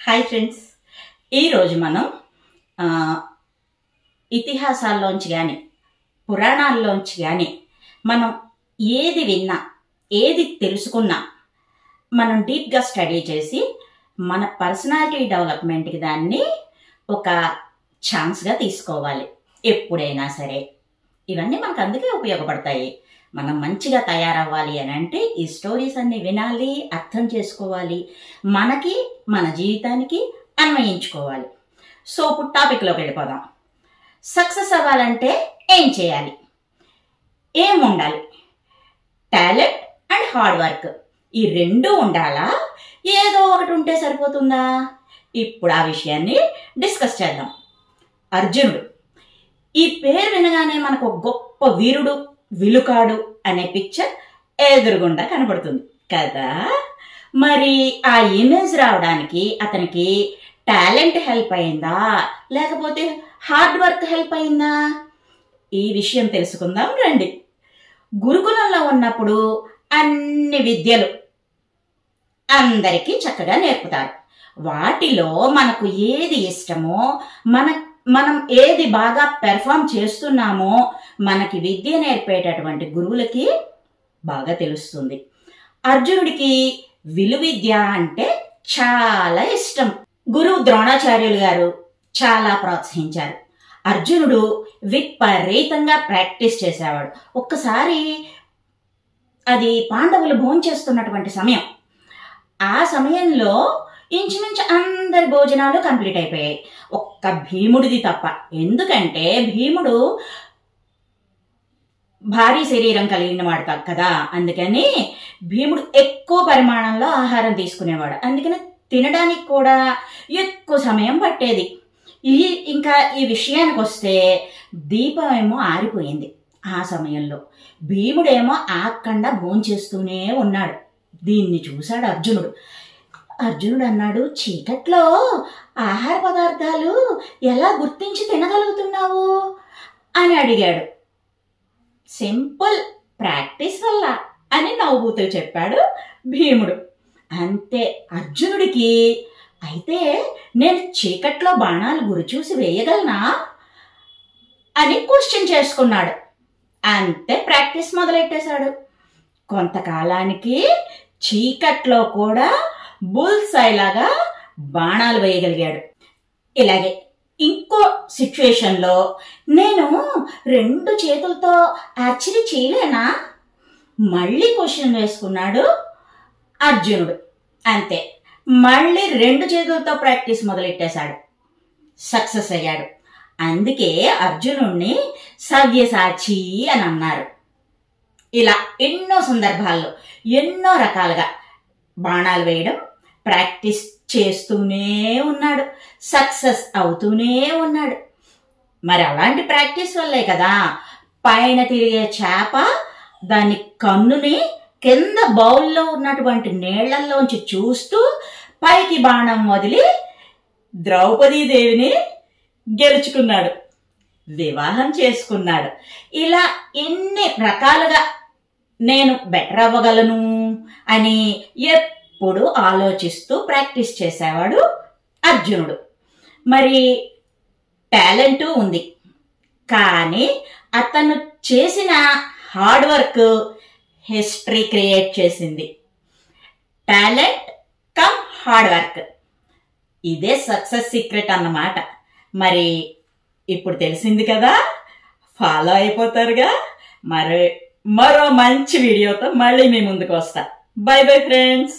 Hi friends, ఈరోజు మనం ఇతిహాసాల్లోంచి కానీ పురాణాల్లోంచి కానీ మనం ఏది విన్నా ఏది తెలుసుకున్నా మనం డీప్గా స్టడీ చేసి మన పర్సనాలిటీ డెవలప్మెంట్కి దాన్ని ఒక ఛాన్స్గా తీసుకోవాలి. ఎప్పుడైనా సరే ఇవన్నీ మనకు అందుకే ఉపయోగపడతాయి. మనం మంచిగా తయారవ్వాలి అని అంటే ఈ స్టోరీస్ అన్ని వినాలి, అర్థం చేసుకోవాలి, మనకి మన జీవితానికి అన్వయించుకోవాలి. సో ఇప్పుడు టాపిక్లోకి వెళ్ళిపోదాం. సక్సెస్ అవ్వాలంటే ఏం చేయాలి, ఏం ఉండాలి? టాలెంట్ అండ్ హార్డ్ వర్క్, ఈ రెండు ఉండాలా, ఏదో ఒకటి ఉంటే సరిపోతుందా? ఇప్పుడు ఆ విషయాన్ని డిస్కస్ చేద్దాం. అర్జునుడు, ఈ పేరు వినగానే మనకు గొప్ప వీరుడు, విలుకాడు అనే పిక్చర్ ఎదురుగుండా కనబడుతుంది కదా. మరి ఆ ఇమేజ్ రావడానికి అతనికి టాలెంట్ హెల్ప్ అయిందా, లేకపోతే హార్డ్ వర్క్ హెల్ప్ అయిందా? ఈ విషయం తెలుసుకుందాం రండి. గురుకులంలో ఉన్నప్పుడు అన్ని విద్యలు అందరికీ చక్కగా నేర్పుతారు. వాటిలో మనకు ఏది ఇష్టమో, మనం ఏది బాగా పెర్ఫామ్ చేస్తున్నామో మనకి విద్య నేర్పేటటువంటి గురువులకి బాగా తెలుస్తుంది. అర్జునుడికి విలువిద్య అంటే చాలా ఇష్టం. గురువు ద్రోణాచార్యులు గారు చాలా ప్రోత్సహించారు. అర్జునుడు విపరీతంగా ప్రాక్టీస్ చేసేవాడు. ఒక్కసారి అది పాండవులు భోంచేస్తున్నటువంటి సమయం. ఆ సమయంలో ఇంచుమించు అందరి భోజనాలు కంప్లీట్ అయిపోయాయి, ఒక్క భీముడిది తప్ప. ఎందుకంటే భీముడు భారీ శరీరం కలిగిన వాడు కదా, అందుకని భీముడు ఎక్కువ పరిమాణంలో ఆహారం తీసుకునేవాడు. అందుకని తినడానికి కూడా ఎక్కువ సమయం పట్టేది. ఇంకా ఈ విషయానికి వస్తే దీపం ఏమో ఆరిపోయింది. ఆ సమయంలో భీముడేమో ఆకుండా భోంచేస్తూనే ఉన్నాడు. దీన్ని చూశాడు అర్జునుడు. అర్జునుడు అన్నాడు, చీకట్లో ఆహార పదార్థాలు ఎలా గుర్తించి తినగలుగుతున్నావు అని అడిగాడు. సింపుల్, ప్రాక్టీస్ వల్ల అని నవ్వుతూ చెప్పాడు భీముడు. అంతే, అర్జునుడికి అయితే నేను చీకట్లో బాణాలు గురిచూసి వేయగలనా అని క్వశ్చన్ చేసుకున్నాడు. అంతే, ప్రాక్టీస్ మొదలెట్టేశాడు. కొంతకాలానికి చీకట్లో కూడా బుల్సైలాగా బాణాలు వేయగలిగాడు. ఇలాగే ఇంకో సిచ్యువేషన్లో నేను 2 చేతులతో ఆర్చరీ చేయలేనా మళ్ళీ క్వశ్చన్ వేసుకున్నాడు అర్జునుడు. అంతే, మళ్ళీ 2 చేతులతో ప్రాక్టీస్ మొదలెట్టేశాడు. సక్సెస్ అయ్యాడు. అందుకే అర్జునుడిని సవ్యసాచి అని అన్నారు. ఇలా ఎన్నో సందర్భాల్లో ఎన్నో రకాలుగా బాణాలు వేయడం ప్రాక్టీస్ చేస్తూనే ఉన్నాడు, సక్సెస్ అవుతూనే ఉన్నాడు. మరి అలాంటి ప్రాక్టీస్ వల్లే కదా పైన తిరిగే చేప దాని కన్నుని కింద బౌల్లో ఉన్నటువంటి నీళ్లలోంచి చూస్తూ పైకి బాణం వదిలి ద్రౌపదీదేవిని గెలుచుకున్నాడు, వివాహం చేసుకున్నాడు. ఇలా ఎన్ని రకాలుగా నేను బెటర్ అవ్వగలను అని ఎప్పుడు ఆలోచిస్తూ ప్రాక్టీస్ చేసేవాడు అర్జునుడు. మరి టాలెంటు ఉంది, కానీ అతను చేసిన హార్డ్ వర్క్ హిస్టరీ క్రియేట్ చేసింది. టాలెంట్ కమ్ హార్డ్ వర్క్, ఇదే సక్సెస్ సీక్రెట్ అన్నమాట. మరి ఇప్పుడు తెలిసింది కదా, ఫాలో అయిపోతారుగా. మరో మంచి వీడియోతో మళ్ళీ మీ ముందుకు వస్తా. By bye friends.